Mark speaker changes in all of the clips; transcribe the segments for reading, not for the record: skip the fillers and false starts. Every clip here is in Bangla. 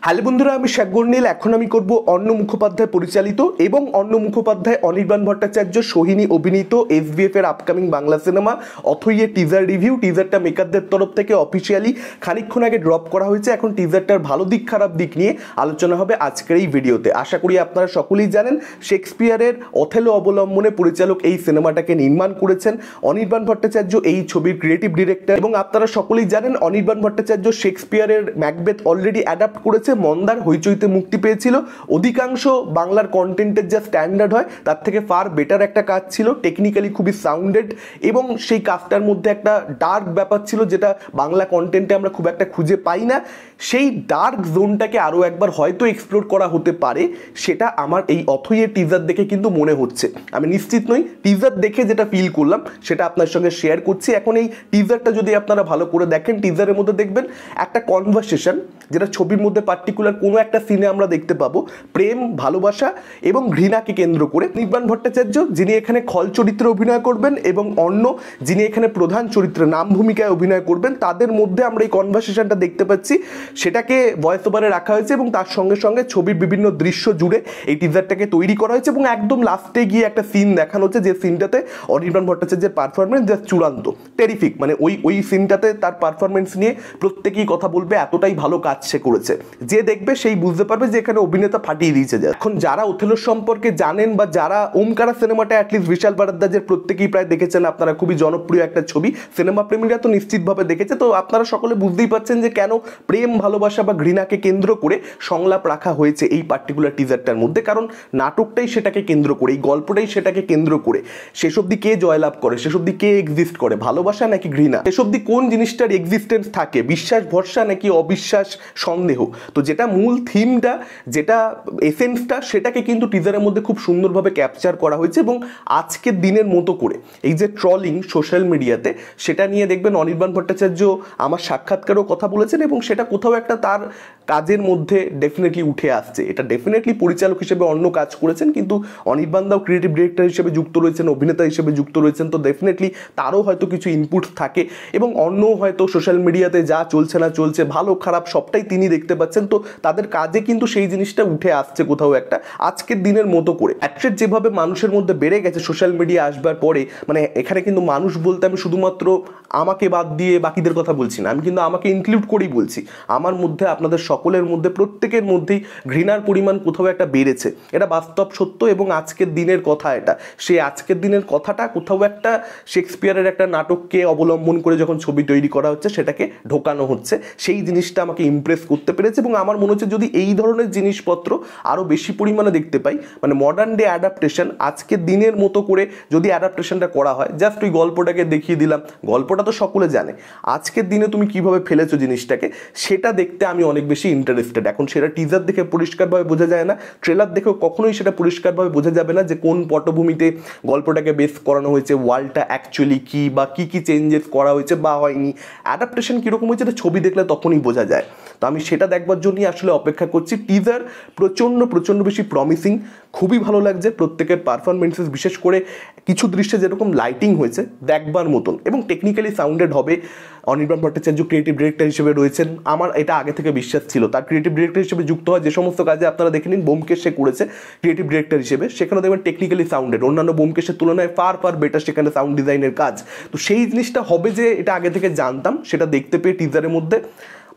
Speaker 1: হ্যালো বন্ধুরা, আমি শেখর নীল। এখন আমি করব অর্ণ মুখোপাধ্যায় পরিচালিত এবং অর্ণ মুখোপাধ্যায়, অনির্বাণ ভট্টাচার্য, সোহিনী অভিনীত এসবিএফ এর আপকামিং বাংলা সিনেমা অথইয়ের টিজার রিভিউ। টিজারটা মেকারদের তরফ থেকে অফিসিয়ালি খানিকক্ষণ আগে ড্রপ করা হয়েছে। এখন টিজারটার ভালো দিক খারাপ দিক নিয়ে আলোচনা হবে আজকের এই ভিডিওতে। আশা করি আপনারা সকলেই জানেন শেক্সপিয়ারের অথেলো অবলম্বনে পরিচালক এই সিনেমাটাকে নির্মাণ করেছেন অনির্বাণ ভট্টাচার্য, এই ছবির ক্রিয়েটিভ ডিরেক্টর। এবং আপনারা সকলেই জানেন অনির্বাণ ভট্টাচার্য শেক্সপিয়ারের ম্যাকবেথ অলরেডি অ্যাডাপ্ট করেছে, মন্দার হইচইতে মুক্তি পেয়েছিল। অধিকাংশ বাংলার কন্টেন্টের যা স্ট্যান্ডার্ড হয় তার থেকে ফার বেটার একটা কাজ ছিল, টেকনিক্যালি খুবই সাউন্ডেড এবং সেই কাজটার মধ্যে একটা ডার্ক ব্যাপার ছিল যেটা বাংলা কন্টেন্টে আমরা খুব একটা খুঁজে পাই না। সেই ডার্ক জোনটাকে আরও একবার হয়তো এক্সপ্লোর করা হতে পারে, সেটা আমার এই অথইয়ের টিজার দেখে কিন্তু মনে হচ্ছে। আমি নিশ্চিত নই, টিজার দেখে যেটা ফিল করলাম সেটা আপনার সঙ্গে শেয়ার করছি। এখন এই টিজারটা যদি আপনারা ভালো করে দেখেন, টিজারের মধ্যে দেখবেন একটা কনভারসেশন যেটা ছবির মধ্যে পার্টিকুলার কোনো একটা সিনে আমরা দেখতে পাবো, প্রেম, ভালোবাসা এবং ঘৃণাকে কেন্দ্র করে। অনির্বাণ ভট্টাচার্য যিনি এখানে খল চরিত্রে অভিনয় করবেন এবং অন্য যিনি এখানে প্রধান চরিত্রে নাম ভূমিকায় অভিনয় করবেন, তাদের মধ্যে আমরা এই কনভারসেশনটা দেখতে পাচ্ছি। সেটাকে ভয়েস ওভারে রাখা হয়েছে এবং তার সঙ্গে সঙ্গে ছবির বিভিন্ন দৃশ্য জুড়ে এই টিজারটাকে তৈরি করা হয়েছে। এবং একদম লাস্টে গিয়ে একটা সিন দেখানো হচ্ছে, যে সিনটাতে অনির্বাণ ভট্টাচার্যের পারফরমেন্স জাস্ট চূড়ান্ত, টেরিফিক। মানে ওই সিনটাতে তার পারফরমেন্স নিয়ে প্রত্যেকেই কথা বলবে, এতটাই ভালো কাজ সে করেছে। যে দেখবে সেই বুঝতে পারবে যে এখানে অভিনেতা ফাটিয়ে দিয়েছে। এখন যারা ওথেলোর সম্পর্কে জানেন বা যারা ওমকারা সিনেমাটা অ্যাটলিস্ট বিশাল ভারদ্বাজের প্রত্যেকেই প্রায় দেখেছেন, আপনারা খুবই জনপ্রিয় একটা ছবি, সিনেমা প্রেমীরা তো নিশ্চিতভাবে দেখেছে। তো আপনারা সকলে বুঝতেই পারছেন যে কেন প্রেম, ভালোবাসা বা ঘৃণাকে কেন্দ্র করে সংলাপ রাখা হয়েছে এই পার্টিকুলার টিজারটার মধ্যে। কারণ নাটকটাই সেটাকে কেন্দ্র করে, এই গল্পটাই সেটাকে কেন্দ্র করে। শেষ অবধি কে জয়লাভ করে, শেষ অবধি কে এক্সিস্ট করে, ভালোবাসা নাকি ঘৃণা, শেষ অবধি কোন জিনিসটার এক্সিস্টেন্স থাকে, বিশ্বাস ভরসা নাকি অবিশ্বাস সন্দেহ। তো যেটা মূল থিমটা, যেটা এসেন্সটা, সেটাকে কিন্তু টিজারের মধ্যে খুব সুন্দরভাবে ক্যাপচার করা হয়েছে। এবং আজকের দিনের মতো করে এই যে ট্রলিং সোশ্যাল মিডিয়াতে, সেটা নিয়ে দেখবেন অনির্বাণ ভট্টাচার্য আমার সাক্ষাৎকারেও কথা বলেছেন এবং সেটা কোথাও একটা তার কাজের মধ্যে ডেফিনেটলি উঠে আসছে। এটা ডেফিনেটলি পরিচালক হিসেবে অন্য কাজ করেছেন, কিন্তু অনির্বাণ দাও ক্রিয়েটিভ ডিরেক্টর হিসেবে যুক্ত রয়েছেন, অভিনেতা হিসেবে যুক্ত রয়েছেন। তো ডেফিনেটলি তারও হয়তো কিছু ইনপুট থাকে এবং অন্য হয়তো সোশ্যাল মিডিয়াতে যা চলছে না চলছে, ভালো খারাপ সবটাই তিনি দেখতে পাচ্ছেন। তো তাদের কাজে কিন্তু সেই জিনিসটা উঠে আসছে কোথাও একটা আজকের দিনের মতো করে। অ্যাট্রেট যেভাবে মানুষের মধ্যে বেড়ে গেছে সোশ্যাল মিডিয়া আসবার পরে, মানে এখানে কিন্তু মানুষ বলতে আমি শুধুমাত্র আমাকে বাদ দিয়ে বাকিদের কথা বলছি না, আমি কিন্তু আমাকে ইনক্লুড করেই বলছি। আমার মধ্যে, আপনাদের সকলের মধ্যে, প্রত্যেকের মধ্যেই ঘৃণার পরিমাণ কোথাও একটা বেড়েছে। এটা বাস্তব সত্য এবং আজকের দিনের কথা এটা। সেই আজকের দিনের কথাটা কোথাও একটা শেক্সপিয়ারের একটা নাটককে অবলম্বন করে যখন ছবি তৈরি করা হচ্ছে, সেটাকে ঢোকানো হচ্ছে। সেই জিনিসটা আমাকে ইমপ্রেস করতে পেরেছে এবং আমার মনে হচ্ছে যদি এই ধরনের জিনিসপত্র আরও বেশি পরিমাণে দেখতে পাই, মানে মডার্ন ডে অ্যাডাপ্টেশন, আজকের দিনের মতো করে যদি অ্যাডাপ্টেশনটা করা হয়, জাস্ট ওই গল্পটাকে দেখিয়ে দিলাম, গল্পটা তো সকলে জানে, আজকের দিনে তুমি কিভাবে ফেলেছো জিনিসটাকে, সেটা দেখতে আমি অনেক বেশি ইন্টারেস্টেড। এখন সেটা টিজার দেখে পরিষ্কারভাবে বোঝা যায় না, ট্রেলার দেখেও কখনোই সেটা পরিষ্কারভাবে বোঝা যাবে না যে কোন পটভূমিতে গল্পটাকে বেস করানো হয়েছে, ওয়ার্ল্ডটা অ্যাকচুয়ালি কী বা কী কী চেঞ্জেস করা হয়েছে বা হয়নি, অ্যাডাপ্টেশন কীরকম হয়েছে এটা ছবি দেখলে তখনই বোঝা যায়। তো আমি সেটা দেখবার জন্যই আসলে অপেক্ষা করছি। টিজার প্রচণ্ড বেশি প্রমিসিং, খুবই ভালো লাগছে প্রত্যেকের পারফরমেন্সেস, বিশেষ করে কিছু দৃশ্যে যেরকম লাইটিং হয়েছে দেখবার মতন এবং টেকনিক্যালি সাউন্ডেড হবে। অনির্বাণ ভট্টাচার্য ক্রিয়েটিভ ডিরেক্টর হিসেবে রয়েছেন, আমার এটা আগে থেকে বিশ্বাস ছিল। তার ক্রিয়েটিভ ডিরেক্টর হিসেবে যুক্ত হয় যে সমস্ত কাজে আপনারা দেখে নিন, ব্যোমকেশ সে করেছে ক্রিয়েটিভ ডিরেক্টর হিসেবে, সেখানে দেখবেন টেকনিক্যালি সাউন্ডেড, অন্যান্য ব্যোমকেশের তুলনায় ফার বেটার সেখানে সাউন্ড ডিজাইনের কাজ। তো সেই জিনিসটা হবে যে এটা আগে থেকে জানতাম, সেটা দেখতে পেয়ে টিজারের মধ্যে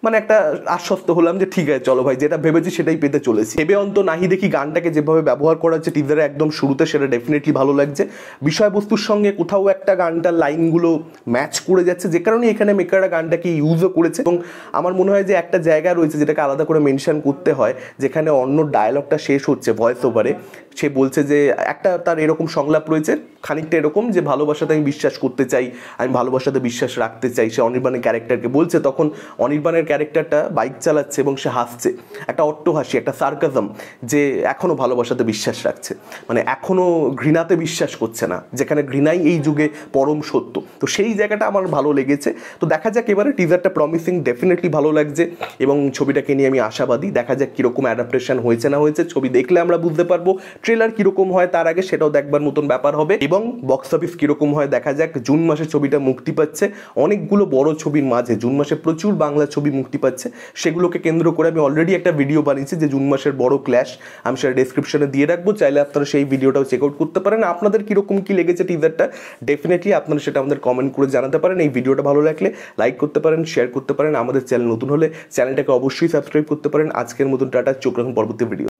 Speaker 1: মানে একটা আশ্বস্ত হলাম যে ঠিক আছে, চলো ভাই, যেটা ভেবেছি সেটাই পেতে চলেছি। ভেবে অন্ত নাহি দেখি গানটাকে যেভাবে ব্যবহার করা হচ্ছে টিজারে একদম শুরুতে, সেটা ডেফিনেটলি ভালো লাগছে। বিষয়বস্তুর সঙ্গে কোথাও একটা গানটার লাইনগুলো ম্যাচ করে যাচ্ছে, যে কারণে এখানে মেকাররা গানটাকে ইউজও করেছে। এবং আমার মনে হয় যে একটা জায়গা রয়েছে যেটাকে আলাদা করে মেনশন করতে হয়, যেখানে অন্য ডায়লগটা শেষ হচ্ছে ভয়েস ওভারে, সে বলছে যে একটা তার এরকম সংলাপ রয়েছে খানিকটা এরকম যে ভালোবাসাতে আমি বিশ্বাস করতে চাই, আমি ভালোবাসাতে বিশ্বাস রাখতে চাই, সে অনির্বাণের ক্যারেক্টারকে বলছে। তখন অনির্বাণের ক্যারেক্টারটা বাইক চালাচ্ছে এবং সে হাসছে, একটা অট্টহাসি, একটা সার্কাজম, যে এখনও ভালোবাসাতে বিশ্বাস রাখছে, মানে এখনও ঘৃণাতে বিশ্বাস করছে না, যেখানে ঘৃণাই এই যুগে পরম সত্য। তো সেই জায়গাটা আমার ভালো লেগেছে। তো দেখা যাক এবারে, টিজারটা প্রমিসিং, ডেফিনেটলি ভালো লাগছে এবং ছবিটাকে নিয়ে আমি আশাবাদী। দেখা যাক কীরকম অ্যাডাপ্টেশন হয়েছে না হয়েছে, ছবি দেখলে আমরা বুঝতে পারবো। ট্রেলার কীরকম হয় তার আগে সেটাও দেখবার মতন ব্যাপার হবে এবং বক্স অফিস কীরকম হয় দেখা যাক। জুন মাসে ছবিটা মুক্তি পাচ্ছে, অনেকগুলো বড় ছবির মাঝে জুন মাসে প্রচুর বাংলা ছবি মুক্তি পাচ্ছে, সেগুলোকে কেন্দ্র করে আমি অলরেডি একটা ভিডিও বানিয়েছি যে জুন মাসের বড় ক্ল্যাশ, আমি সেটা ডেসক্রিপশনে দিয়ে রাখবো, চাইলে আপনারা সেই ভিডিওটাও চেক আউট করতে পারেন। আপনাদের কীরকম কী লেগেছে টিজারটা ডেফিনেটলি আপনারা সেটা আমাদের কমেন্ট করে জানাতে পারেন। এই ভিডিওটা ভালো লাগলে লাইক করতে পারেন, শেয়ার করতে পারেন, আমাদের চ্যানেল নতুন হলে চ্যানেলটাকে অবশ্যই সাবস্ক্রাইব করতে পারেন। আজকের মতন টাটা, চোখ রাখুন পরবর্তী ভিডিও।